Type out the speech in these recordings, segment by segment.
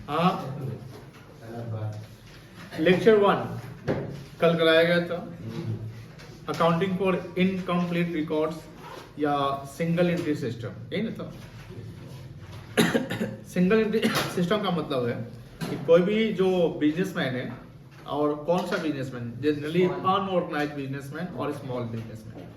हाँ, लेक्चर 1 कल कराया गया था, अकाउंटिंग फॉर इनकम्प्लीट रिकॉर्ड्स या सिंगल एंट्री सिस्टम, यही ना था। सिंगल एंट्री सिस्टम का मतलब है कि कोई भी जो बिजनेसमैन है, और कौन सा बिजनेसमैन, जनरली अनऑर्गेनाइज बिजनेसमैन और स्मॉल बिजनेसमैन।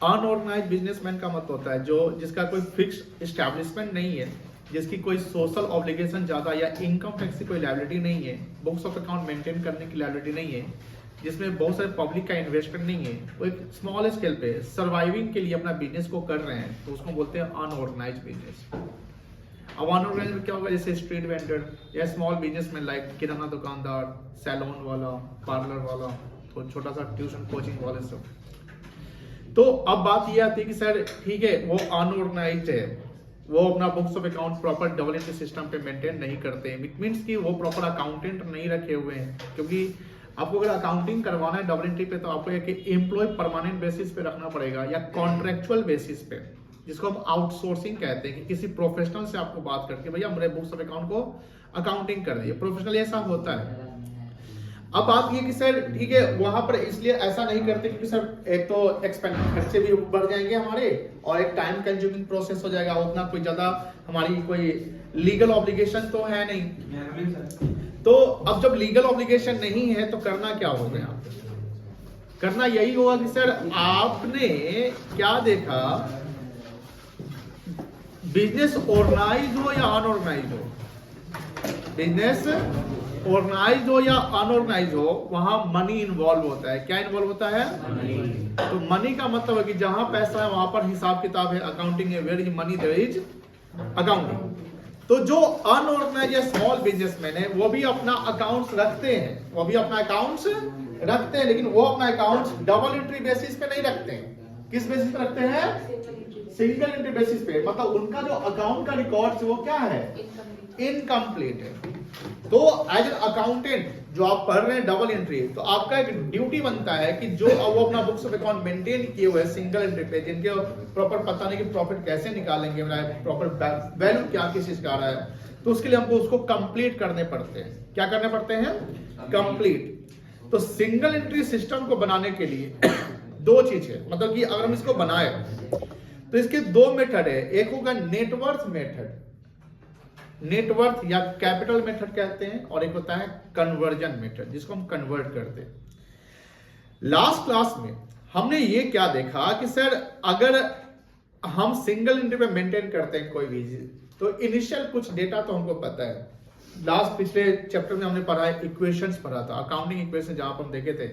अनऑर्गेनाइज बिजनेसमैन का मतलब होता है जो जिसका कोई फिक्स एस्टैब्लिशमेंट नहीं है, जिसकी कोई सोशल ऑब्लिगेशन ज्यादा या इनकम टैक्स की कोई लायबिलिटी नहीं है, बुक्स ऑफ अकाउंट मेंटेन करने की लायबिलिटी नहीं है, जिसमें बहुत सारे पब्लिक का इन्वेस्टमेंट नहीं है, वो एक स्मॉल स्केल पे सर्वाइविंग के लिए अपना बिजनेस को कर रहे हैं, तो उसको बोलते हैं अनऑर्गेनाइज बिजनेस। अब अनऑर्गेनाइज में क्या होगा, जैसे स्ट्रीट वेंडर या स्मॉल बिजनेसमैन लाइक किराना दुकानदार, सैलून वाला, पार्लर वाला, तो छोटा सा ट्यूशन कोचिंग वाले सब। तो अब बात ये आती है कि सर ठीक है वो अनऑर्गेनाइज्ड है, वो अपना books of account proper double entry system पे मेंटेन नहीं करते हैं, इट मींस कि वो प्रॉपर अकाउंटेंट नहीं रखे हुए हैं, क्योंकि आपको अगर अकाउंटिंग करवाना है डबल एंट्री पे तो आपको एक एम्प्लॉय परमानेंट बेसिस पे रखना पड़ेगा या कॉन्ट्रेक्चुअल बेसिस पे, जिसको हम आउटसोर्सिंग कहते हैं, कि किसी प्रोफेशनल से आपको बात करके भैया मेरे बुक्स ऑफ अकाउंट को अकाउंटिंग कर दिए, प्रोफेशनल ऐसा होता है। अब बात ये कि सर ठीक है वहां पर इसलिए ऐसा नहीं करते क्योंकि सर एक तो एक्सपेंस खर्चे भी बढ़ जाएंगे हमारे, और एक टाइम कंज्यूमिंग प्रोसेस हो जाएगा, उतना कोई ज्यादा हमारी कोई लीगल ऑब्लिगेशन तो है नहीं। तो अब जब लीगल ऑब्लिगेशन नहीं है तो करना क्या होगा, यहाँ करना यही होगा कि सर आपने क्या देखा, बिजनेस ऑर्गेनाइज हो या अनऑर्गेनाइज हो, बिजनेस ऑर्गेनाइज हो या अनऑर्गेनाइज हो, वहां मनी इन्वॉल्व होता है। क्या इन्वॉल्व होता है? तो मनी का मतलब है कि जहां पैसा है वहां पर हिसाब किताब है, अकाउंटिंग है, where is money there is accounting. तो जो अनऑर्गेनाइज या स्मॉल बिजनेसमैन है वो भी अपना अकाउंट्स रखते हैं, वो भी अपना अकाउंट्स रखते हैं, लेकिन वो अपना अकाउंट्स डबल एंट्री बेसिस पे नहीं रखते हैं। किस बेसिस पे रखते हैं? सिंगल एंट्री बेसिस पे। मतलब उनका जो अकाउंट का रिकॉर्ड वो क्या है? इनकम्प्लीट है। तो एज एन अकाउंटेंट जो आप पढ़ रहे हैं डबल एंट्री, तो आपका एक ड्यूटी बनता है कि जो वो अपना बुक्स ऑफ अकाउंट मेंटेन किए हुए सिंगल एंट्री पे, जिनके प्रॉपर पता नहीं कि प्रॉफिट कैसे निकालेंगे, प्रॉपर वैल्यू क्या किस चीज का आ रहा है, तो उसके लिए हमको उसको कंप्लीट करने पड़ते हैं। क्या करने पड़ते हैं? कंप्लीट। तो सिंगल एंट्री सिस्टम को बनाने के लिए दो चीज है, मतलब कि अगर हम इसको बनाए तो इसके दो मेथड है। एक होगा नेटवर्थ मेथड, नेटवर्थ या कैपिटल मेथड कहते हैं, और एक होता है कन्वर्जन मेथड, जिसको हम कन्वर्ट करते हैं। लास्ट क्लास में हमने ये क्या देखा कि सर अगर हम सिंगल एंट्री पे मेंटेन करते हैं कोई भी, तो इनिशियल कुछ डेटा तो हमको पता है। लास्ट पिछले चैप्टर में हमने पढ़ा है, इक्वेशंस पढ़ा था, अकाउंटिंग इक्वेशन, जहां पर हम देखे थे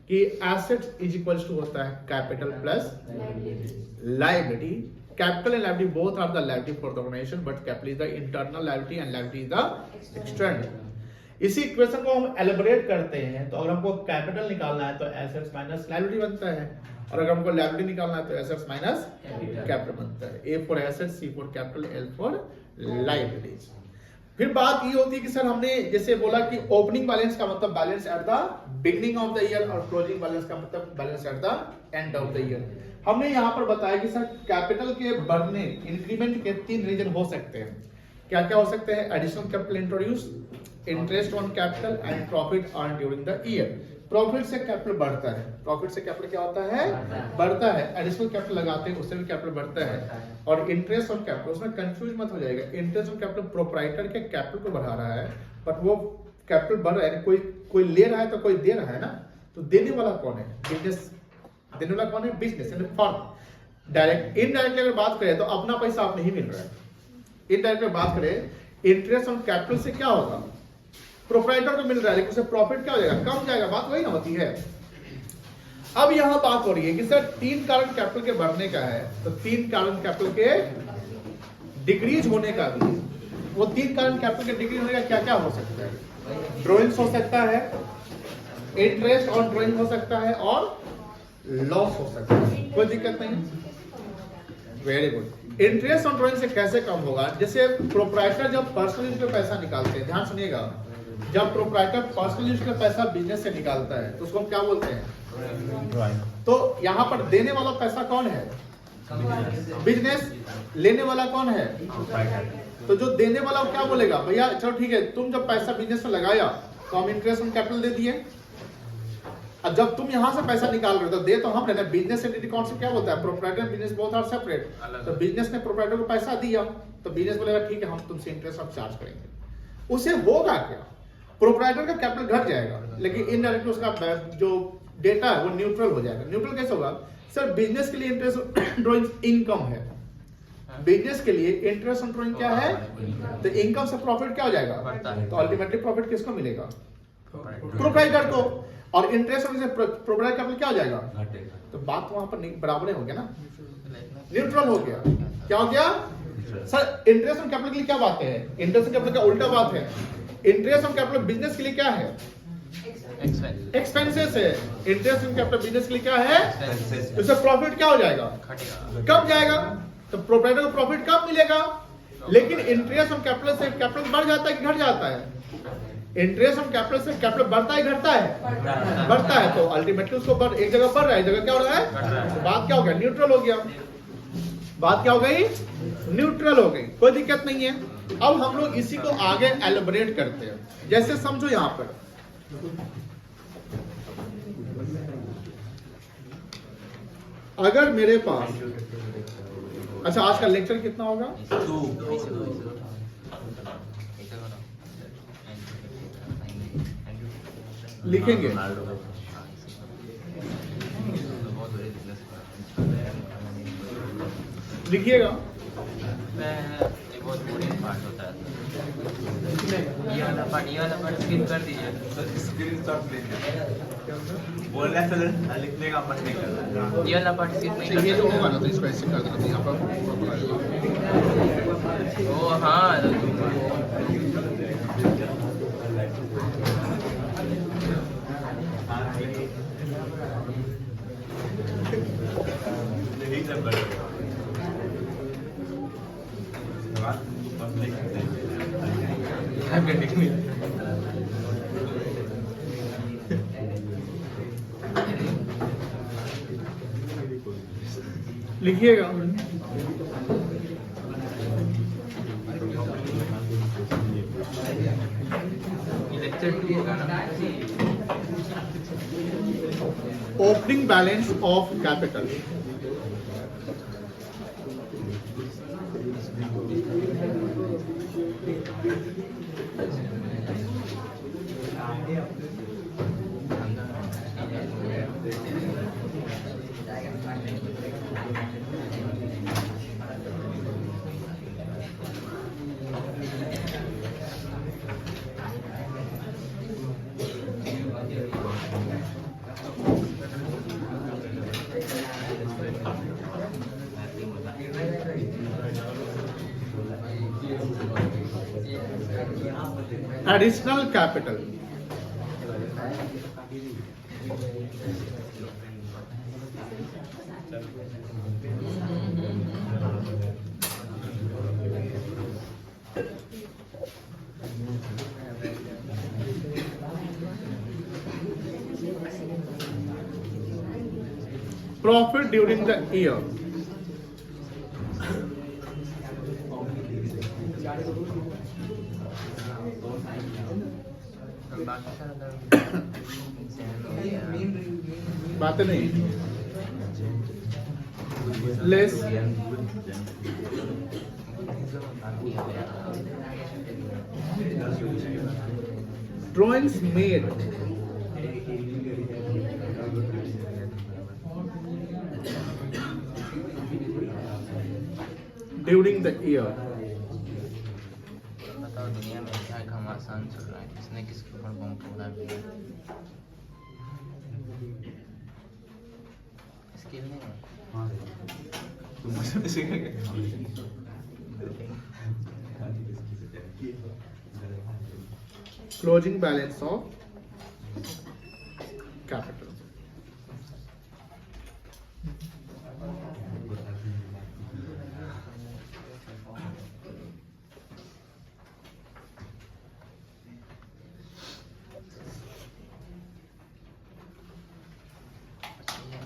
कि एसेट्स इज इक्वल्स टू होता है capital plus liability. Capital and liability both are the liability for the organization, but capital is the internal liability and liability is the external. इसी इक्वेशन को हम एलिब्रेट करते हैं, तो अगर हमको कैपिटल निकालना है तो एसेट्स माइनस लायबिलिटी बनता है, और अगर हमको लायबिलिटी निकालना है तो एसेट्स माइनस कैपिटल बनता है। A for assets, C for capital, L for liabilities. फिर बात ये होती है कि सर हमने जैसे बोला कि ओपनिंग बैलेंस का मतलब balance at the beginning of the year, और क्लोजिंग बैलेंस का मतलब balance at the end of the year. हमने यहाँ पर बताया कि सर कैपिटल के बढ़ने, इंक्रीमेंट के 3 रीजन हो सकते हैं। क्या क्या हो सकते हैं? Additional capital introduce, interest on capital and profit earn during the year. Profit से कैपिटल बढ़ता है, प्रॉफिट से कैपिटल क्या होता है? बढ़ता है। एडिशनल कैपिटल लगाते हैं उससे भी कैपिटल बढ़ता है। और इंटरेस्ट ऑन कैपिटल, उसमें कंफ्यूज मत हो जाएगा, इंटरेस्ट ऑन कैपिटल प्रोप्राइटर के कैपिटल को बढ़ा रहा है, बट वो कैपिटल बढ़ रहा है, कोई ले रहा है तो कोई दे रहा है ना, तो देने वाला कौन है? बिजनेस। देने वाला कौन है? बिजनेस यानी फर्म। डायरेक्ट इनडायरेक्ट अगर बात करें तो अपना पैसा आप नहीं मिल रहा है। इनडायरेक्ट में बात करें, इंटरेस्ट ऑन कैपिटल से क्या होगा? प्रोप्राइटर को मिल रहा है, लेकिन उससे प्रॉफिट क्या हो जाएगा? कम जाएगा। बात वही ना होती है। अब यहां बात हो रही है कि सर 3 कारण कैपिटल के बढ़ने का है, तो 3 कारण कैपिटल के डिक्रीज होने का भी। वो 3 कारण कैपिटल के डिक्रीज होने का क्या क्या हो सकता है? ड्रॉइंग्स हो सकता है, इंटरेस्ट ऑन ड्रॉइंग हो सकता है, और लॉस हो सकता है। कोई दिक्कत नहीं। Very good. Interest on drawing से कैसे कम होगा? जैसे प्रोप्राइटर जब पर्सनल यूज पे पैसा निकालते हैं, ध्यान सुनिएगा, जब प्रोप्राइटर पर्सनल यूज का पैसा बिजनेस से निकालता है तो उसको हम क्या बोलते हैं? ड्रॉइंग। तो यहाँ पर देने वाला पैसा कौन है? बिजनेस। लेने वाला कौन है? तो जो देने वाला वो क्या बोलेगा, भैया चलो ठीक है, तुम जब पैसा बिजनेस में लगाया तो हम इंटरेस्ट ऑन कैपिटल दे दिए, और जब तुम यहां से पैसा निकाल रहे हो तो दे तो हम रहे ना। बिजनेस एंटिटी कॉन्सेप्ट क्या होता है? Proprietor business both are separate. तो बिजनेस ने प्रोप्राइटर को पैसा दिया तो बिजनेस बोलेगा ठीक है, हम तुमसे इंटरेस्ट ऑफ चार्ज करेंगे। उसे होगा क्या? प्रोप्राइटर का कैपिटल घट जाएगा, लेकिन इनडायरेक्ट उसका जो डेटा है वो न्यूट्रल हो जाएगा। न्यूट्रल कैसे होगा? सर बिजनेस के लिए इंटरेस्ट ड्रॉइंग इनकम है, बिजनेस के लिए इंटरेस्ट ऑन ड्रॉइंग क्या है? तो इनकम से प्रॉफिट क्या हो जाएगा? तो अल्टीमेटली प्रॉफिट किसको मिलेगा? प्रोप्राइटर को। और इंटरेस्ट ऑन प्रोप्राइटर कैपिटल क्या हो जाएगा? तो बात वहां पर बराबर हो गया ना, न्यूट्रल हो गया। क्या हो गया सर? इंटरेस्ट ऑन कैपिटल के लिए क्या बात है? इंटरेस्ट ऑन कैपिटल का उल्टा बात है। इंटरेस्ट ऑन कैपिटल बिजनेस के लिए क्या है? एक्सपेंसेस है। इंटरेस्ट ऑन कैपिटल बिजनेस के लिए क्या है? इससे प्रॉफिट क्या हो जाएगा? कम जाएगा। तो प्रोप्राइटर को प्रॉफिट कम मिलेगा, लेकिन इंटरेस्ट ऑन कैपिटल से कैपिटल बढ़ जाता है कि घट जाता है? इंटरेस्ट ऑन कैपिटल से कैपिटल बढ़ता है घटता है? बढ़ता है। तो अल्टीमेटली उसको एक जगह बढ़ रहा है, एक जगह क्या हो रहा है? तो बात क्या हो गया? न्यूट्रल हो गया। बात क्या हो गई? न्यूट्रल हो गई, कोई दिक्कत नहीं है। अब हम लोग इसी को आगे एलिब्रेट करते हैं। जैसे समझो यहां पर अगर मेरे पास, अच्छा आज का लेक्चर कितना होगा? लिखेंगे, लिखिएगा। बहुत बोरिंग पार्ट होता है, ये वाला पार्ट स्किप कर दीजिए। स्क्रीनशॉट लेंगे, बोलने से लिखने का मन नहीं कर रहा। ये वाला पार्ट स्किप नहीं ये कर जो होगा ना तो इसको ऐसे कर देना, यहाँ पर ओ हाँ, यही सब करेगा। लिखिएगा। लेक्चर 2 होगा ना। Opening balance of capital. Additional capital. Profit during the year. बातें नहीं, less drawings made during the year. बताओ दुनिया में क्या घमासान चल रहा है, किसने किसके ऊपर बम फोड़ा भी है। स्किल नहीं है। तुम मुझे सीखेंगे। Closing balance of capital.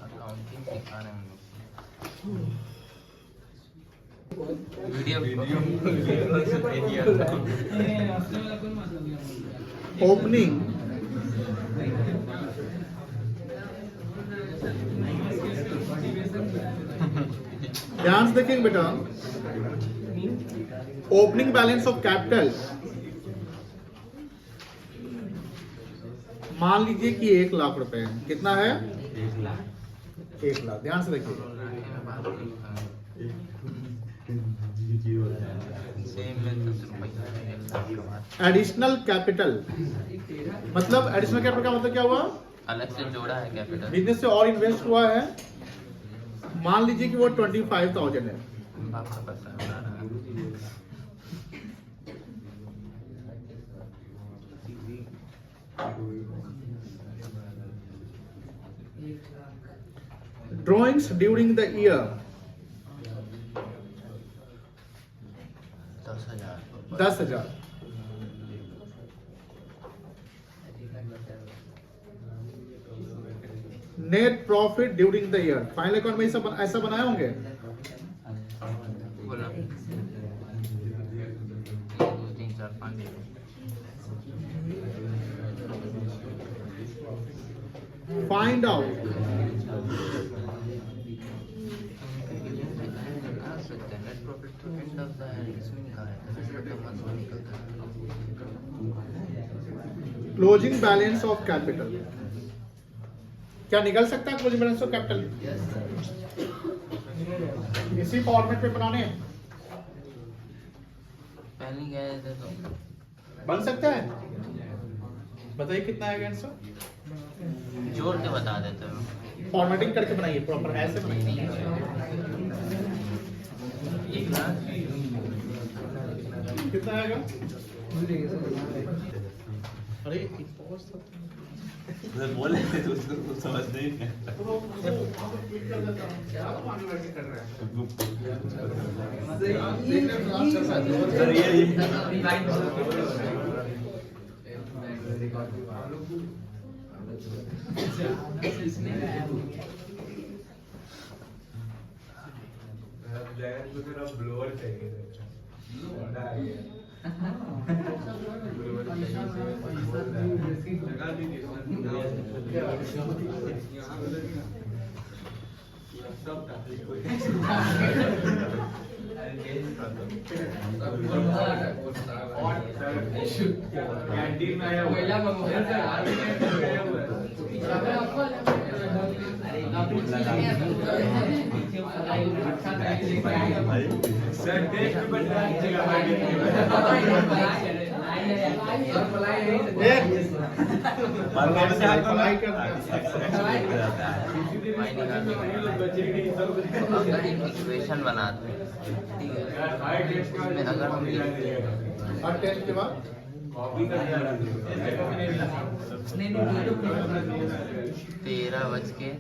Accounting सिखा रहे हैं हम लोग। वीडियो ओपनिंग ध्यान से देखेंगे बेटा, ओपनिंग बैलेंस ऑफ कैपिटल मान लीजिए कि 1 लाख रुपए है। कितना है? 1 लाख। ध्यान से देखिए, एडिशनल कैपिटल मतलब एडिशनल कैपिटल का मतलब क्या हुआ? अलग से जोड़ा है कैपिटल, बिजनेस से और इन्वेस्ट हुआ है। मान लीजिए कि वो 25,000 है। आपका पैसा बना रहा है। Drawings during the year 10,000। Net profit during the year final account में ऐसा बनाए होंगे। बोला 1 2 3 4 5 फाइंड आउट नेट प्रॉफिट तो एंड ऑफ द इसमें लिखा है, मतलब मंथ में निकलता है। क्लोजिंग बैलेंस ऑफ कैपिटल क्या निकल सकता है? क्लोजिंग बैलेंस ऑफ कैपिटल इसी फॉर्मेट पे बनाने हैं, पहले गए थे तो बन सकता है। बताइए कितना आएगा आंसर? जोड़ के बता देते हो। फॉर्मेटिंग करके बनाइए, प्रॉपर ऐसे बनाइए। 1 लाख कितना आएगा? अरे बोल रहे थे तो उसको कुछ समझ नहीं है। सर ये ब्लोअर चाहिए। कैंटीन में आया अगर इक्वेशन बनाते हैं, ठीक है, इसमें अगर हम और टेस्ट के बाद 13 बज के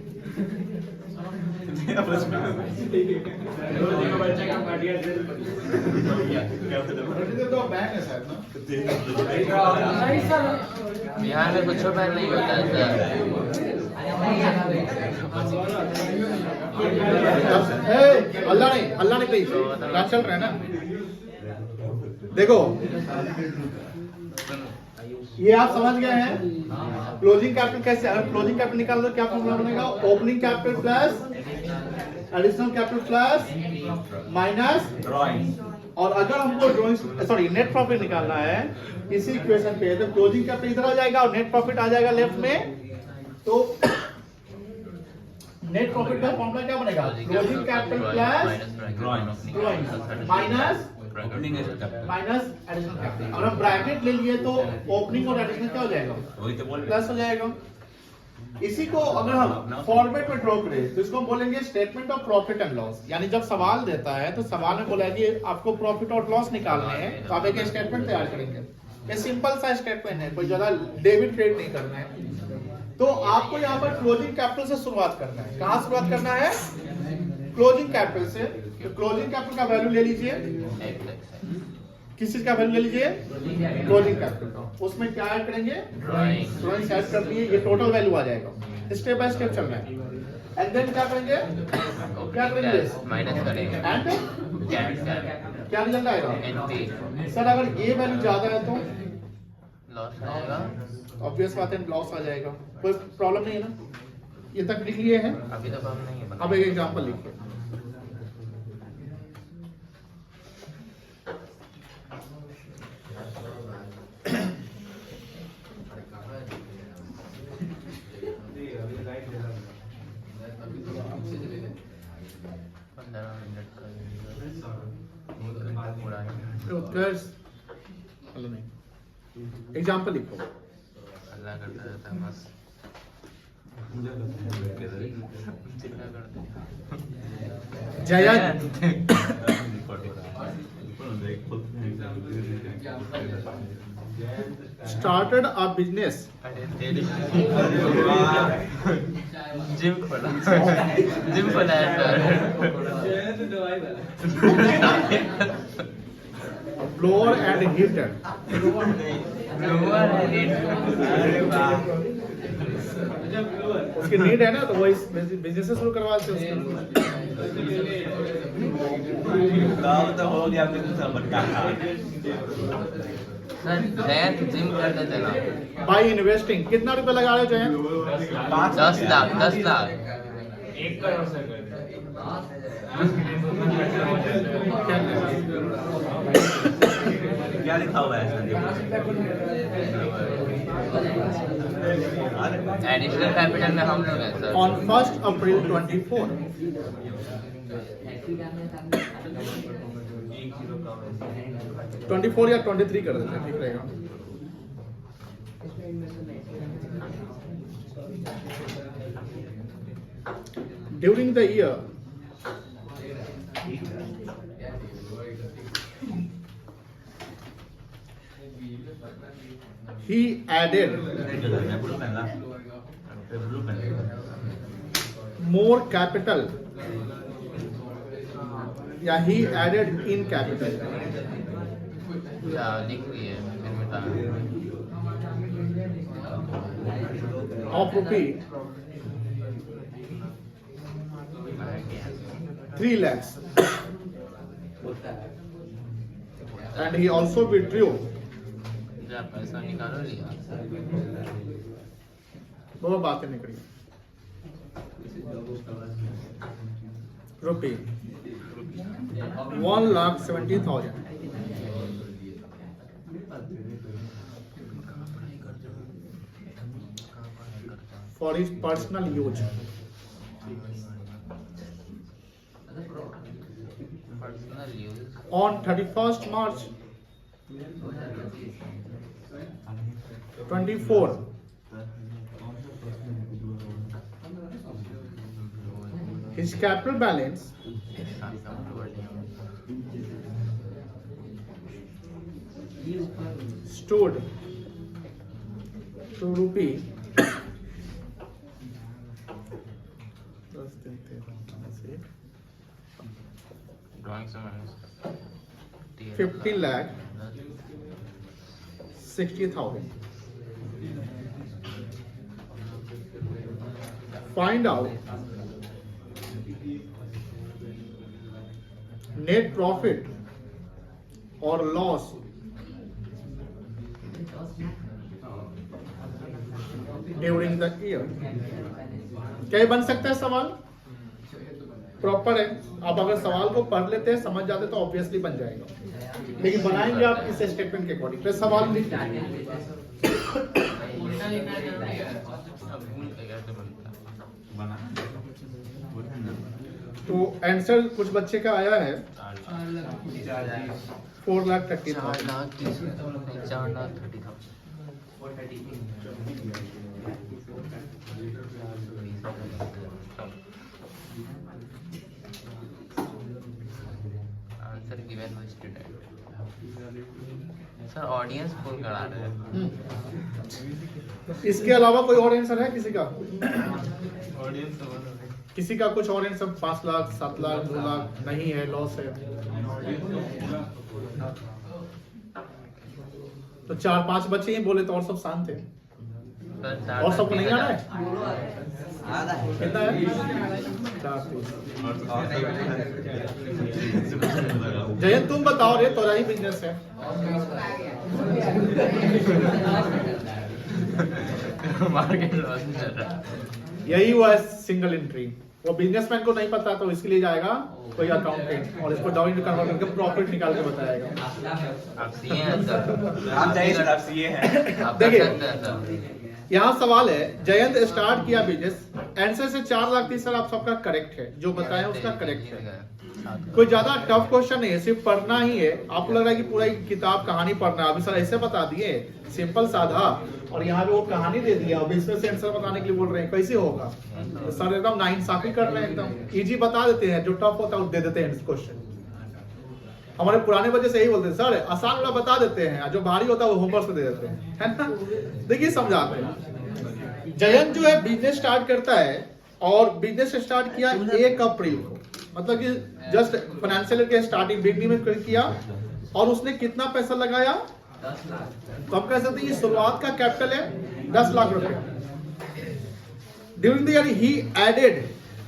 तो बैंक है शायद ना। बिहार में कुछ बैन नहीं होता है अल्लाह ने प्लीज क्या चल रहा है ना। देखो ये आप समझ गए हैं क्लोजिंग कैपिटल कैसे। अगर क्लोजिंग कैपिटल निकाल दो क्या फॉर्मूला बनेगा? Opening capital plus additional capital plus minus drawing. और अगर हमको ड्रॉइंग नेट प्रॉफिट निकालना है इसी इक्वेशन पे, तो क्लोजिंग कैपिटल इधर आ जाएगा और नेट प्रॉफिट आ जाएगा लेफ्ट में। तो नेट प्रॉफिट का फॉर्मूला क्या बनेगा? Closing capital plus minus additional capital. अगर हम ब्रैकेट ले लिए तो ओपनिंग और एडिशनल क्या हो जाएगा? वही तो बोल रहे प्लस हो जाएगा। इसी को अगर हम फॉर्मेट में ड्रॉ करें तो इसको हम बोलेंगे statement of profit and loss. यानी जब सवाल देता है तो सवाल में बोला कि आपको प्रॉफिट और लॉस निकालने हैं, तो आप एक स्टेटमेंट तैयार करेंगे। ये सिंपल सा स्टेटमेंट है, कोई ज्यादा डेबिट क्रेडिट नहीं करना है। तो आपको यहाँ पर क्लोजिंग कैपिटल से शुरुआत करना है। कहाँ शुरुआत करना है? क्लोजिंग कैपिटल से। तो क्लोजिंग कैपिटल का वैल्यू ले लीजिए। किस चीज का वैल्यू ले लीजिए? क्लोजिंग कैपिटल का। उसमें क्या ऐड करेंगे? ड्राइंग ऐड कर दिए, ये टोटल वैल्यू आ जाएगा। स्टेप बाय स्टेप चलना है। एंड देन क्या करेंगे, क्या करेंगे, माइनस करेंगे एंड कैश क्या रिजल्ट आएगा। एनपी सर अगर ये वैल्यू ज्यादा है तो लॉस आएगा। ऑब्वियस बात है लॉस आ जाएगा, कोई प्रॉब्लम नहीं है ना। ये तक लिख लिए हैं। अभी तो कम नहीं है। अब एक एग्जांपल लिखिए। एग्जाम्पल लिखो। अल्लाह करता रहता है बस जितना करते जयंत started a business अरे तेरी जिम खोला है सर। blower and heater उसकी नीड है ना, तो वो इस बिजनेस से शुरू करवा देते हैं तो हो गया बिजनेस बच्चा सर जयंत जिम कर देते ना। बाय इन्वेस्टिंग कितना रुपए लगा रहे हो जयंत? 10 लाख 10 लाख 1 करोड़ से क्या लिखा हुआ है एडिशनल कैपिटल में हम लोग हैं सर। ऑन 1 अप्रैल 24 24 या 23 कर देते हैं, ठीक रहेगा। During the year he added more capital या he added in capital या लिख लिए फिर मिटा of rupee 3 lakhs and he also withdrew जा पैसा निकालो लिया। वो बातें निकली रुपये 1,70,000 for his personal use personal use on 31st March 24 his capital balance stood to rupee 50 lakh 60,000. Find out net profit or loss during the year. क्या ये बन सकता है सवाल? प्रॉपर है। आप अगर सवाल को पढ़ लेते हैं, समझ जाते तो ऑब्वियसली बन जाएगा, लेकिन बनाएंगे आप इस स्टेटमेंट के अकॉर्डिंग। फिर सवाल लिख तो आंसर कुछ बच्चे का आया है 4,30,000 answer given by student. Sir audience full करा रहे हैं। इसके अलावा कोई और आंसर है किसी का? ऑडियंस किसी का कुछ और आंसर? 5 लाख 7 लाख 2 लाख नहीं है, लॉस है। तो 4-5 बच्चे ही बोले तो और सब शांत थे। सर और सबको नहीं आ रहा है? आधा है कितना है? 430। जयंत तुम बताओ रे, तोरा ही बिजनेस है। मार्केट लॉस चल रहा है। यही हुआ है सिंगल एंट्री। वो बिजनेसमैन को नहीं पता तो इसके लिए जाएगा कोई अकाउंटेंट और इसको डाउन कन्वर्ट करके प्रॉफिट निकाल के बताएगा। आप सीए हैं सर? आप चाहिए सर, आप सीए हैं। आप देखिए। कर सकते हैं सर। यहाँ सवाल है, जयंत स्टार्ट किया बिजनेस, आंसर से 4,30,000 सर आप सबका करेक्ट है, जो बताया उसका करेक्ट है। कोई ज्यादा टफ क्वेश्चन नहीं है, सिर्फ पढ़ना ही है। आपको लग रहा है कि पूरा किताब कहानी पढ़ना है, अभी सर ऐसे बता दिए सिंपल साधा, और यहाँ पे वो कहानी दे दिया, अब इसमें से आंसर बताने के लिए बोल रहे हैं, कैसे होगा? तो सर एकदम नाइंसाफी कर रहे हैं, एकदम इजी बता देते हैं, जो टफ होता है वो दे देते हैं क्वेश्चन। हमारे पुराने बच्चे से यही बोलते हैं, सर आसान वाला बता देते हैं, जो भारी होता है वो होमवर्क से दे देते हैं, है ना? देखिए समझाते हैं। जयंत जो है बिजनेस स्टार्ट करता है, और बिजनेस स्टार्ट किया 1 अप्रैल को, मतलब कि जस्ट फाइनेंशियल के स्टार्टिंग बिगनिंग में किया, और उसने कितना पैसा लगाया? तो हम कह सकते हैं शुरुआत का कैपिटल है 10 लाख रुपए। During the year he added,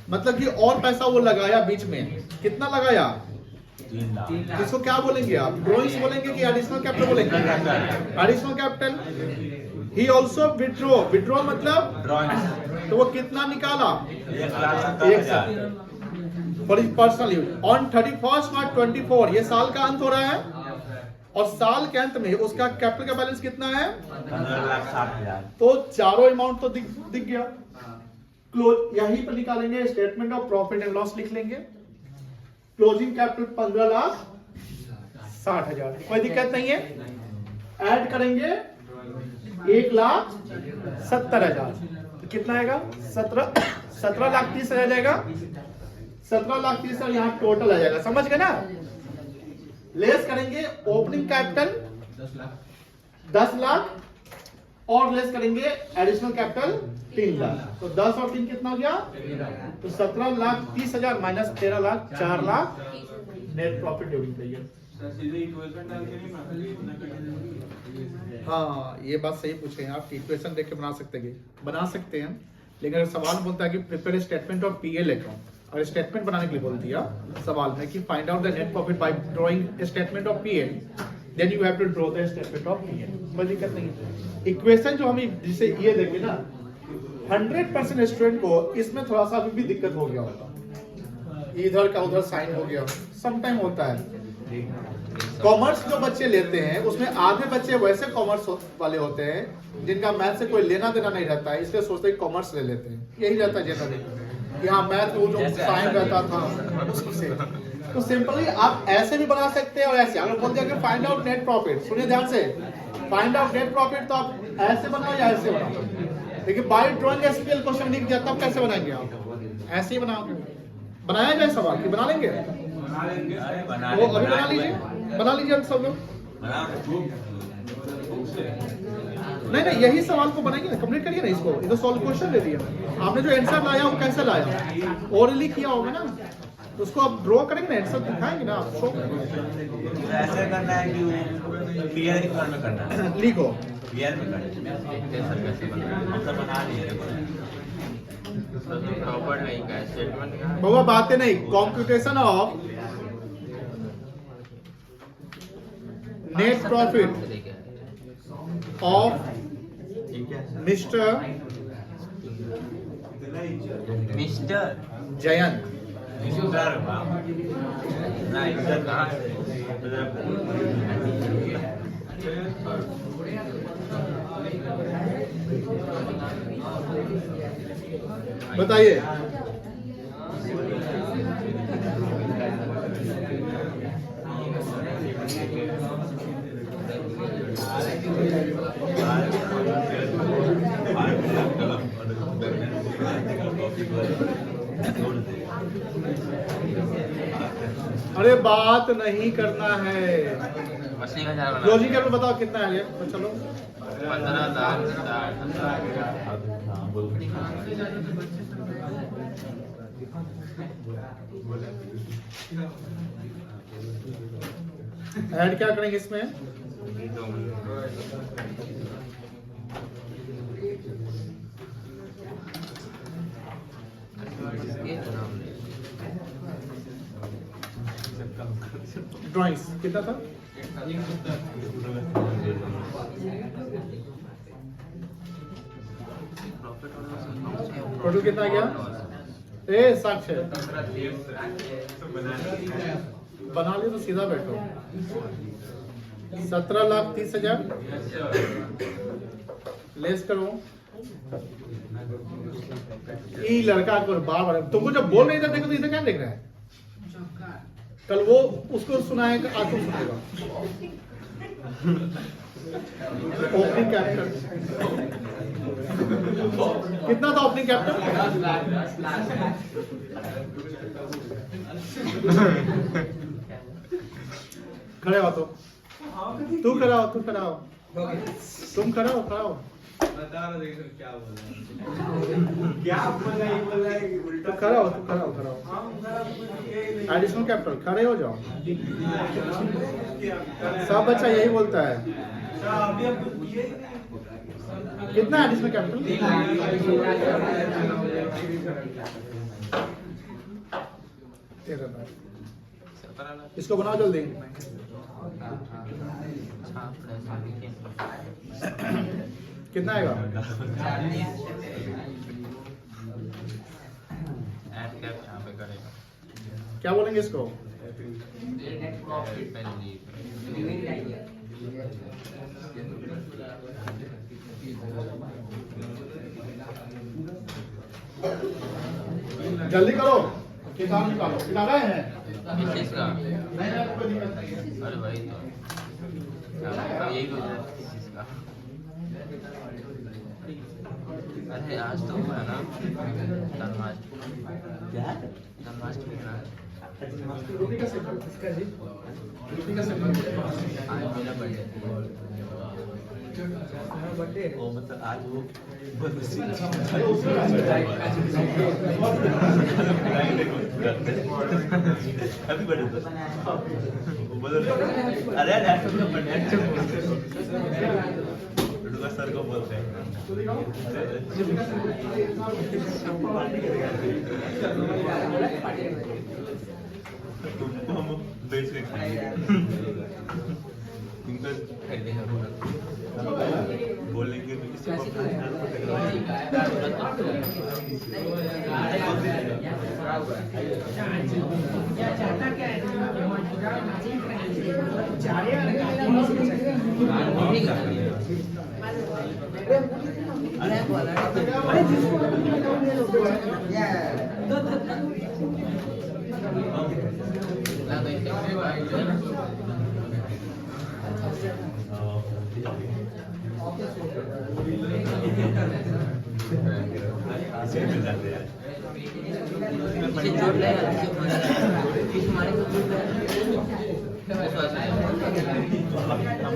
मतलब कि और पैसा वो लगाया बीच में, कितना लगाया? 3 लाख। इसको क्या बोलेंगे आप? ड्रॉइंग्स बोलेंगे कि एडिशनल कैपिटल बोलेंगे? Additional capital. He also withdraw मतलब ड्राइंग तो वो कितना निकाला? 1,70,000 फॉर पर्सनल यूज ऑन 31 मार्च 24। ये साल का अंत हो रहा है, और साल के अंत में उसका कैपिटल का बैलेंस कितना है? 15,60,000। तो चारों अमाउंट तो दिख गया। क्लोज यहीं पर निकालेंगे, statement of profit and loss लिख लेंगे। क्लोजिंग कैपिटल 15,60,000, कोई दिक्कत नहीं है। ऐड करेंगे 1,70,000, तो कितना आएगा? 17,30,000 जाएगा। 17,30,000 यहाँ टोटल आ जाएगा, समझ गए ना? लेस करेंगे ओपनिंग कैपिटल 10 लाख, और लेस करेंगे एडिशनल कैपिटल 3 लाख, तो 10 और 3 कितना हो गया? तो 17,30,000 minus 13 lakh, 4 lakh net profit during the year. हाँ, ये बात सही पूछे हैं आप, इक्वेशन देख के बना सकते हैं, लेकिन अगर सवाल बोलता है कि prepare statement of PL account, और स्टेटमेंट बनाने के लिए बोल दिया सवाल में कि find out the net profit by drawing statement of PL, then you have to draw the statement of PL. कोई दिक्कत नहीं है। इक्वेशन जो हम जिसे ये देंगे ना, 100% स्टूडेंट को इसमें थोड़ा सा अभी भी दिक्कत हो गया होगा, इधर का उधर साइन हो गया, सम टाइम होता है। कॉमर्स जो बच्चे लेते हैं उसमें आधे बच्चे वैसे कॉमर्स वाले होते हैं जिनका मैथ से कोई लेना देना नहीं रहता है, इसलिए सोचते हैं कॉमर्स ले लेते हैं, यही रहता है जनरली। यहाँ मैथ वो जो साइन रहता था उससे, तो सिंपली आप ऐसे भी बना सकते हैं और ऐसे। अगर बोल दिया कि फाइंड आउट नेट प्रॉफिट, सुनिए ध्यान से, फाइंड आउट नेट प्रॉफिट तो आप ऐसे बनाओ या ऐसे बनाओ, लेकिन बाय ड्राइंग एसक्यूएल क्वेश्चन लिख दिया तब कैसे बनाएंगे आप? ऐसे ही बनाओगे। बनाया जाए सवाल कि बना लेंगे? वो अभी बना लीजिए अब सब लोग। नहीं, यही सवाल को बनाएंगे ना, कंप्लीट करिए ना इसको। ये तो सॉल्व क्वेश्चन दे दिया आपने, जो आंसर लाया वो कैसे लाया? ओरली किया होगा ना, उसको आप ड्रॉ करेंगे ना, आंसर दिखाएंगे ना आप, शो करेंगे। ऐसे करना है कि पीएल की फॉर्म में करना है, लिखो पीएल में करना है, बना लिए प्रॉपर्ट नहीं का स्टेटमेंट का होगा, बातें नहीं। Computation of net profit of mister Jayant. बताइए। अरे बात नहीं करना है, मछली का झाड़ बना क्लोजिंग कैपिटल बताओ कितना है? तो चलो 15,60,000 ऐड क्या करेंगे इसमें? इसके नाम ले। ड्राइंग्स कितना था? प्रॉफिट और लॉस टोटल कितना गया? 60 है। बना लियो तो सीधा बैठो। 17,30,000 लेस करो। ये लड़का को बार बार तुमको जब बोल नहीं था देखो तो इसे क्या देख रहा है? कल वो उसको सुनाएगा, आज तुम सुनेगा। ओपनिंग कैपिटल कितना था? ओपनिंग कैपिटल खड़े हो तो तू खड़ा हो, तुम खड़ा हो। बता रहा देखो क्या बोला। क्या बोला ये बोला है उल्टा। तू खड़ा हो। एडिशनल कैपिटल खड़े हो जाओ। सब बच्चा यही बोलता है। अभी अब किए ही नहीं। कितना एडिशनल कैपिटल? इसको बनाओ जल्दी। कितना आएगा? ऐड कैप यहाँ पे करेगा। क्या बोलेंगे इसको? जल्दी करो, किताब निकालो। किताब है? किस चीज़ का? अरे भाई तो यही बोल रहा है किस चीज़ का। अरे आज तो हुआ ना जन्माष्टमी ना। आज मेरा बर्थडे वो मतलब आज वो हैप्पी बर्थडे। अरे सर को बोलते हैं। तुमको हम बेच के खाएंगे। बोलेंगे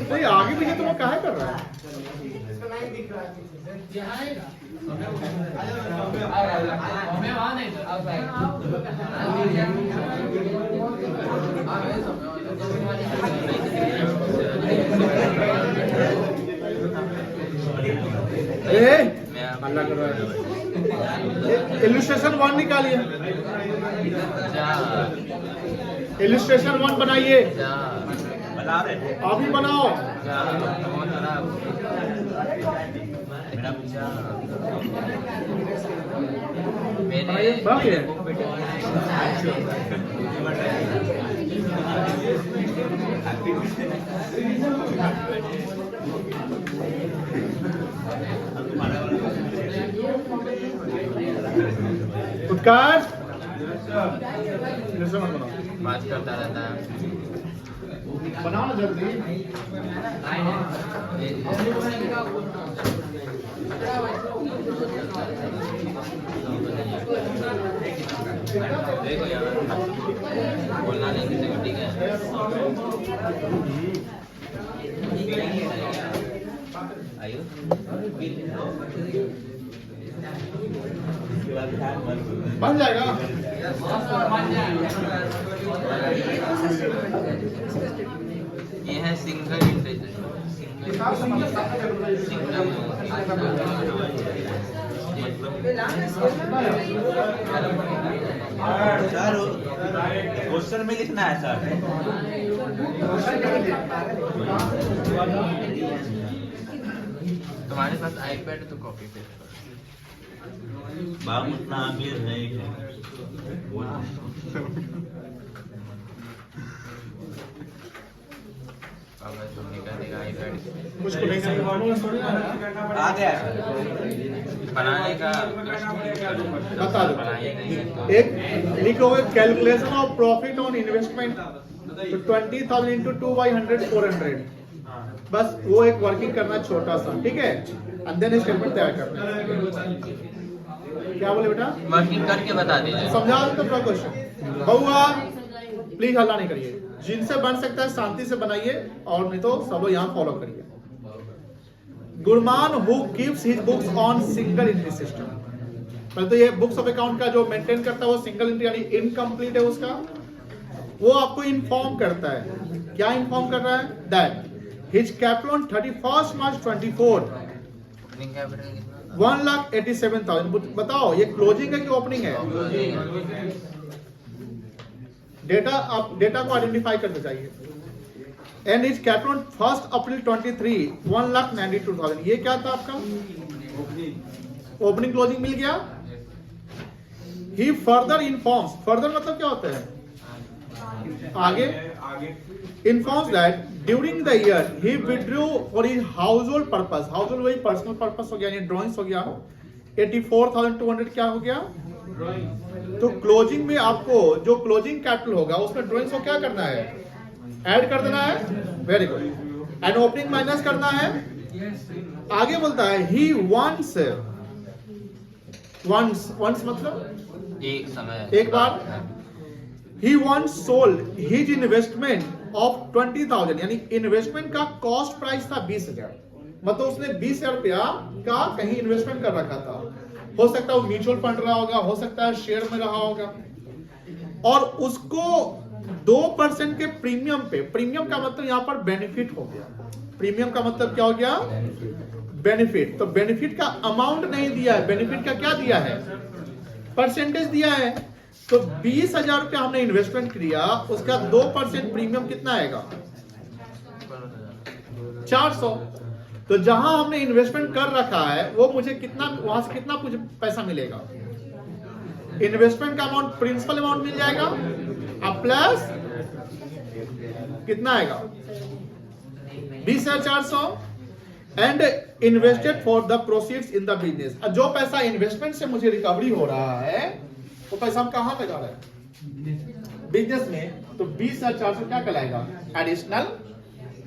नहीं आगे पीछे तुम काहे कर रहा है? अल्लाह कर रहा है। इलस्ट्रेशन 1 निकालिए। इलस्ट्रेशन 1 बनाइए। बना रहे अभी बनाओ। उत्कर्ष बात करता रहता है। बनाओ ना जल्दी। देखो यार बोलना नहीं किसी को, ठीक है? आयु बन जाएगा। ये है सिंगल इंटरेस्ट। सर क्वेश्चन में लिखना है सर। तुम्हारे पास आईपैड है तो कॉपी पेस्ट करो। बाबू उतना अमीर नहीं है। बाबा तुम निकाल देगा आईपैड मुझको नहीं समझ आ गया बनाने का बता दो। बनाएगा एक लिखोगे calculation of profit on investment, तो 20,000 इंटू 2 बाई 100 400, बस वो एक वर्किंग करना छोटा सा, ठीक है। एंड देन स्टेटमेंट तैयार करना। क्या बोले बेटा? वर्किंग करके बता दीजिए। समझा तो पूरा क्वेश्चन। बहुआ प्लीज हल्ला नहीं करिए, जिनसे बन सकता है शांति से बनाइए, और नहीं तो सब लोग यहाँ फॉलो करिए। Gurman who keeps his books on single entry system, मतलब तो ये बुक्स ऑफ अकाउंट का जो मेंटेन करता है वो सिंगल एंट्री यानी इनकम्प्लीट है उसका, वो आपको इन्फॉर्म करता है। क्या इन्फॉर्म कर रहा है? That his capital on 31 March 24 opening capital कितना? 1,87,000। बताओ ये क्लोजिंग है कि ओपनिंग है? डेटा आप डेटा को आइडेंटिफाई करना चाहिए। एंड इज कैपिटल ऑन 1 अप्रैल 23 1,92,000। ये क्या था आपका? ओपनिंग क्लोजिंग मिल गया। ही फर्दर इन्फॉर्म्स, फर्दर मतलब क्या होता है? आगे informs that during the year he withdrew for his household purpose, household वही personal purpose हो गया, यानी ड्राइंग्स हो गया, 84,200 क्या हो गया? तो क्लोजिंग में आपको जो क्लोजिंग कैपिटल होगा उसमें ड्राइंग्स को क्या करना है? ऐड कर देना है। Very good. And opening minus करना है। आगे बोलता है he once मतलब एक समय, एक बार। He once sold his investment of 20,000, यानी इन्वेस्टमेंट का कॉस्ट प्राइस था 20,000, मतलब उसने 20,000 रुपया का कहीं इन्वेस्टमेंट कर रखा था। हो सकता है वो म्यूचुअल फंड रहा होगा, हो सकता है शेयर में रहा होगा, और उसको 2% के प्रीमियम पे, प्रीमियम का मतलब यहाँ पर बेनिफिट हो गया। प्रीमियम का मतलब क्या हो गया? बेनिफिट। तो बेनिफिट का अमाउंट नहीं दिया है, बेनिफिट का क्या दिया है? परसेंटेज दिया है। तो 20,000 रुपया हमने इन्वेस्टमेंट किया, उसका 2% प्रीमियम कितना आएगा? 400। तो जहां हमने इन्वेस्टमेंट कर रखा है वो मुझे कितना, वहां से कितना कुछ पैसा मिलेगा? इन्वेस्टमेंट का अमाउंट, प्रिंसिपल अमाउंट मिल जाएगा, अब प्लस कितना आएगा? 20,400 and invested for the proceeds in the business. जो पैसा इन्वेस्टमेंट से मुझे रिकवरी हो रहा है वो पैसा हम कहां लगा रहे हैं? बिजनेस में। तो 20,400 क्या कहलाएगा? एडिशनल,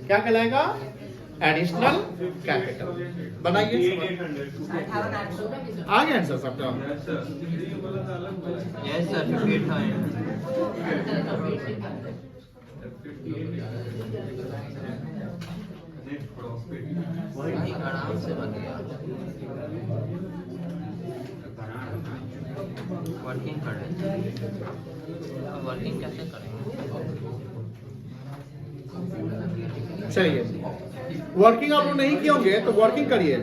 क्या कहलाएगा? Additional capital. बनाइए। आ गया आंसर सबका? यस सर, 58,000 आराम से बन गया। वर्किंग करें, वर्किंग कैसे करेंगे? चलिए, वर्किंग आप लोग नहीं किए होंगे तो वर्किंग करिए।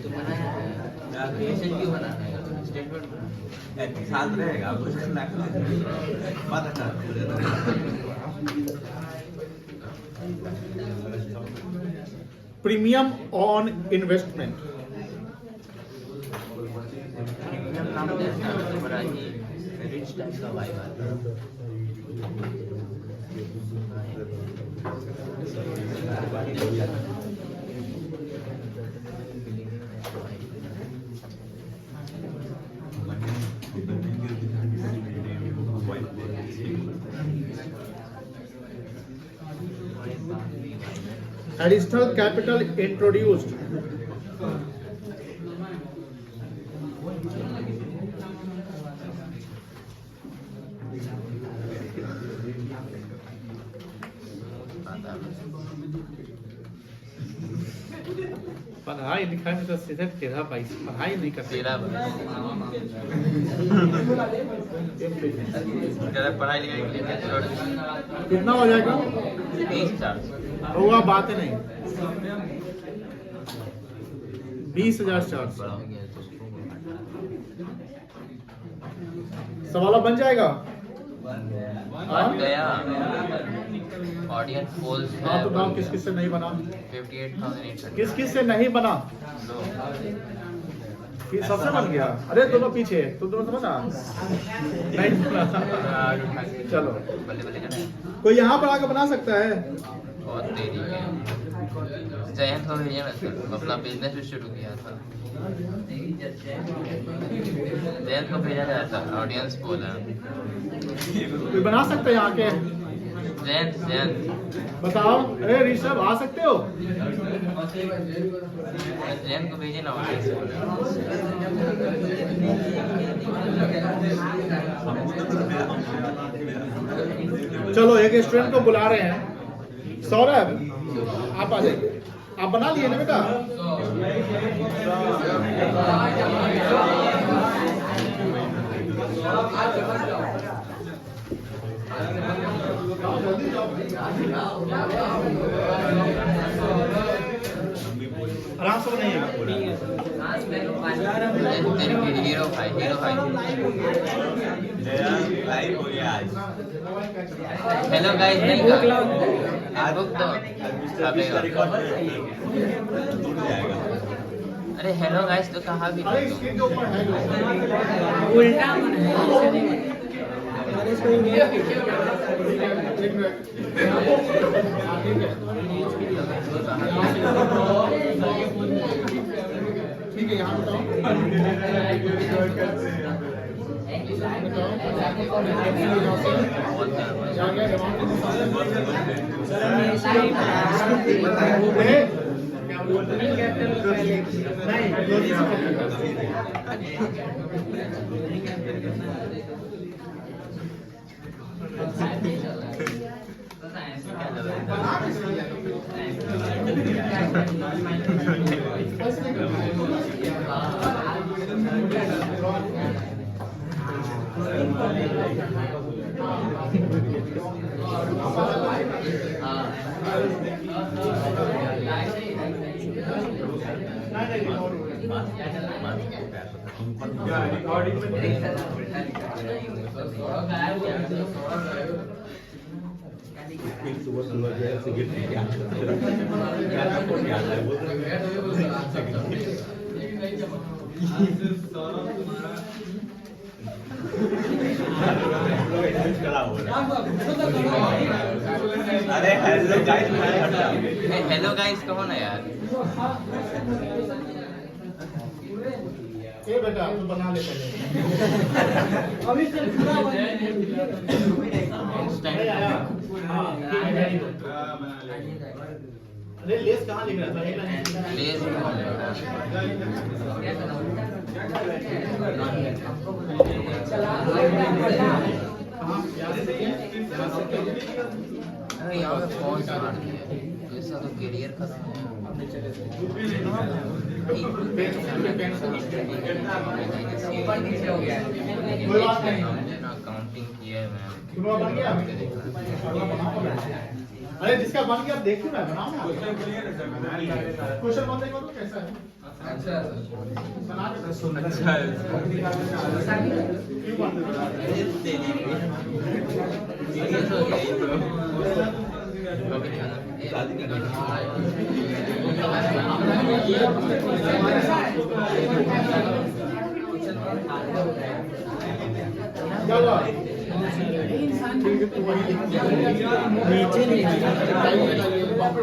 तो बनाया है, क्यों बनाना है? स्टेटमेंट साथ रहेगा कुछ ना पता चल। प्रीमियम ऑन इन्वेस्टमेंट, प्रीमियम नाम देता है बड़ा ही रिच टाइप का वाइब आता है। additional capital introduced, पता पढ़ाई लिखाई में तो सीधे 13 22 पढ़ाई नहीं करते। 13 ज़्यादा पढ़ाई लिखाई के लिए छोड़ कितना हो जाएगा? 20,000 होगा बात ही नहीं। 20,400 बड़ा हो गया तो सवाल बन जाएगा। बन गया। ऑडियंस पोल्स हाँ तो बताओ किस किस से नहीं बना? 58,800 किस किस से नहीं बना? कि सबसे बन गया। अरे दोनों पीछे तो दोनों से बना नहीं बना। चलो बल्ले बल्ले करना है। कोई यहाँ पर आके बना सकता है? बहुत देरी है। जयंत को भेजा मैं सर अपना बिजनेस भी शुरू किया था। जयंत को भेजा गया था ऑडियंस पोल है। कोई बना सकता है यहाँ के? जयंत जयंत बताओ। अरे ऋषभ आ सकते हो? जयंत को भेजे ना ऑडियंस पोल है। चलो एक स्टूडेंट को बुला रहे हैं। सौरभ आप आ जाइए। आप बना लिए ना बेटा? आराम से बनाइएगा। तेरे हीरो भाई लाइव हो गया आज। हेलो गाइस नहीं का आज बुक दो टूट जाएगा। अरे हेलो गाइस तो कहा भी अरे स्क्रीन के ऊपर है जो। उल्टा एक मिनट। ठीक है यहाँ बताओ। अरे हेलो गाइस हेलो गाइस कहो ना यार। ये बेटा तू बना ले पहले। अभी चल खड़ा हुआ है। नहीं आया। अरे लेस कहाँ लिख रहा था? प्लीज अरे यहाँ पे फोन मार दिया ऐसा तो करियर खत्म है। कोई बात नहीं। अकाउंटिंग किया है मैं। तुम्हारा बन गया? अरे जिसका बन गया आप देखो ना, बनाओ ना। क्वेश्चन बन देखो तो कैसा है? अच्छा बना के अच्छा क्यों बन रहा है? सीरियस हो गया ये तो। चलो नीचे नहीं नीचे कोई बात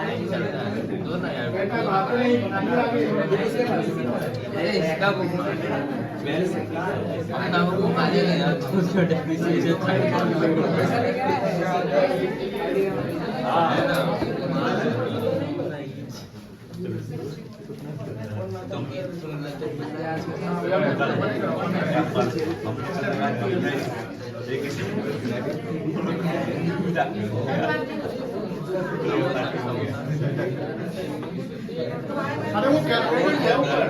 नहीं चलता है दो ना यार। अरे इसका बुक अपना बुक घुमा देगा यार तो छोटे पीछे से है ना। अरे वो कैलकुलेटर है ऊपर।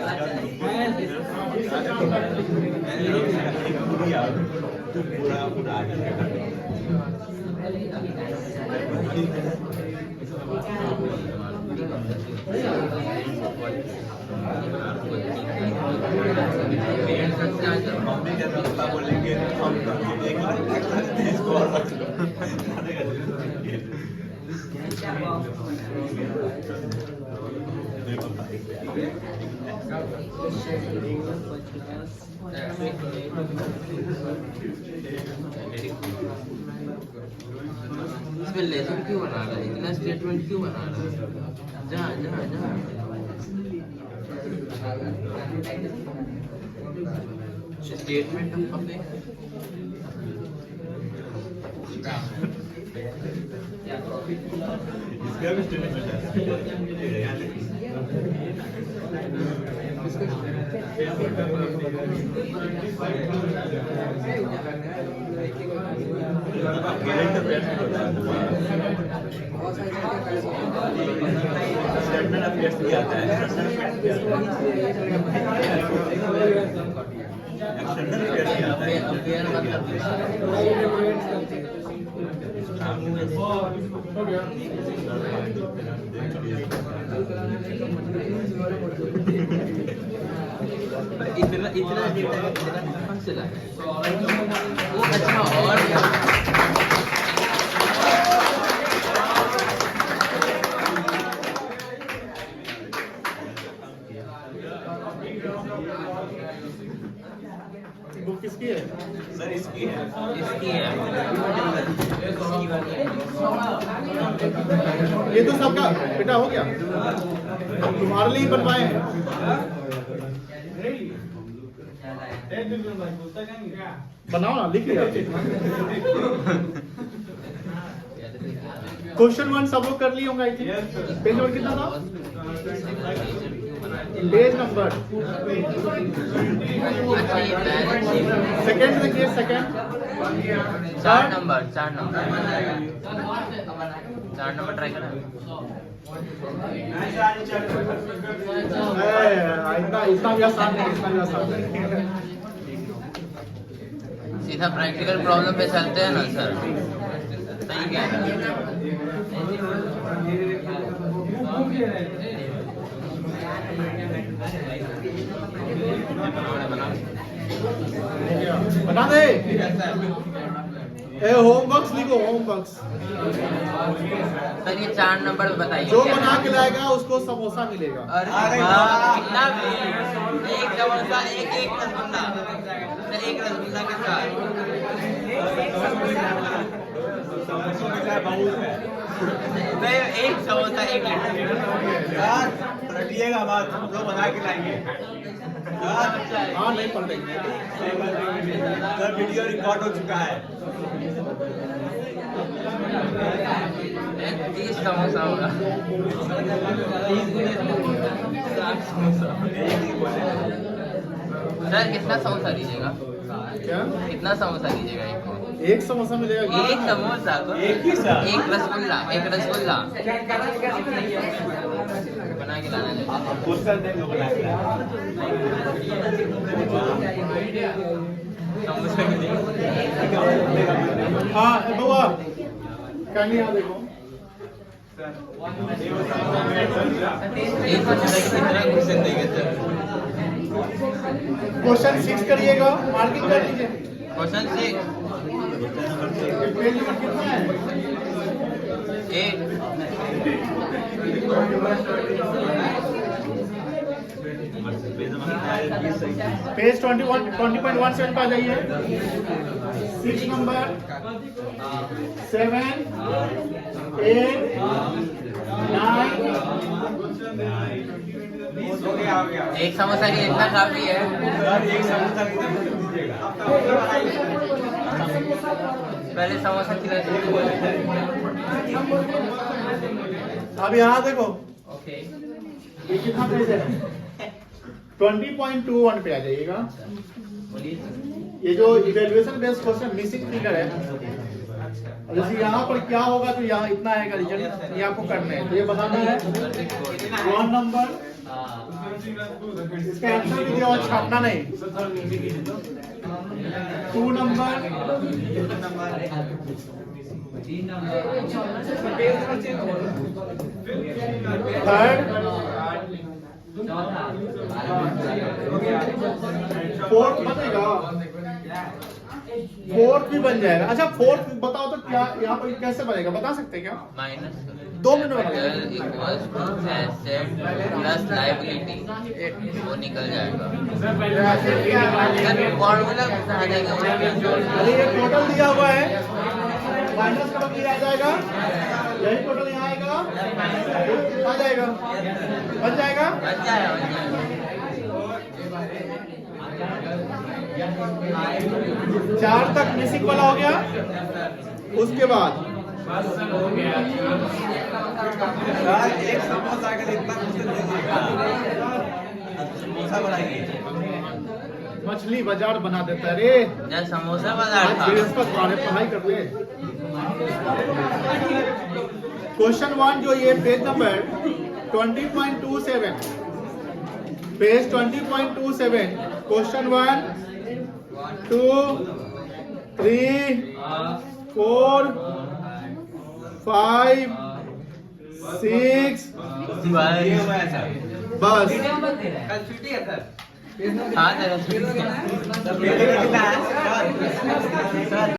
मम्मी के पापा बोलेंगे हम एक लाख इसको और इसमें लेसन क्यों बना रहा है, इतना स्टेटमेंट क्यों बना रहा है? जा जा जा स्टेटमेंट अपने इसका भी स्टेटमेंट स्टेटमेंट अपडेट किया जाता है। एक्सटर्नल अपडेट किया जाता है। अफेयर मतलब इतना इतना डेटा कहाँ से लाया? वो अच्छा और क्या? बुक किसकी है? सर इसकी है। इसकी है। ये तो सबका बेटा हो गया, तुम्हारे लिए ही बनवाए हैं। बनाओ ना, लिख लिया। क्वेश्चन 1 सब लोग कर लिए होंगे आई थिंक। पेज नंबर कितना था? पेज नंबर सेकंड देखिए, सेकंड 4 नंबर ट्राई करना। इतना भी आसान नहीं, इतना भी आसान नहीं। सीधा प्रैक्टिकल प्रॉब्लम पे चलते हैं ना सर, सही कह रहे हैं। बना दे। होमवर्क्स लिखो, होमवर्क्स। सर ये 4 नंबर बताइए। जो बना के लाएगा उसको समोसा मिलेगा। अरे वाह, कितना एक समोसा, एक रसगुल्ला, सर एक रसगुल्ला के साथ नहीं, एक समोसा 1 लीटर। यार रटिएगा बात, हम लोग बना के लाएंगे। हाँ नहीं पलटेंगे। सर वीडियो रिकॉर्ड हो चुका है। 30 समोसा होगा। 60 समोसा। सर कितना समोसा दीजिएगा? क्या? कितना समोसा दीजिएगा एक को? एक समोसा मिलेगा। एक समोसा को एक ही साथ? एक रसगुल्ला बना के लाना है। आप खुद कर देंगे बना के। समोसा के लिए हाँ बउआ कहीं यहाँ देखो। एक समोसा की कितना क्वेश्चन देंगे सर? क्वेश्चन 6 करिएगा, मार्किंग कर लीजिए। क्वेश्चन 6 पेज नंबर कितना है? 1 पेज 20.17 पे आ जाइए। 6 नंबर 7 8 9। एक समोसा के इतना काफी है। एक समोसा दीजिएगा। पहले समोसा खिला अब यहाँ देखो, ओके। ये कितना पेज है? 20.21 पे आ जाइएगा। ये जो evaluation based question missing figure है, जैसे यहाँ पर क्या होगा तो यहाँ इतना आएगा रिजल्ट, ये आपको करना है। तो ये बताना है 1 नंबर, इसका आंसर भी दिया और छापना नहीं। 2 नंबर, 3rd, 4th बनेगा, 4th भी बन जाएगा। अच्छा 4th बताओ तो क्या यहाँ पर कैसे बनेगा, बता सकते हैं क्या? माइनस 2 मिनट में equals to asset plus liability, वो निकल जाएगा। सर फॉर्मूला आ जाएगा। अरे ये टोटल दिया हुआ है, माइनस का मतलब आ जाएगा, यही टोटल यहाँ आएगा, आ जाएगा, बन जाएगा। बन जाएगा। 4 तक मिसिंग वाला हो गया। उसके बाद एक समोसा का इतना कुछ दीजिएगा, समोसा बनाइए। मछली बाजार बना देता है रे। जब समोसा बाजार था। पढ़ाई कर ले। क्वेश्चन 1 जो ये पेज नंबर 20.27, पेज 20.27, क्वेश्चन 1, 2, 3, 4, 5, 6, ये हुआ है सर। बस। कल छुट्टी है सर। हाँ सर। कितना है सर?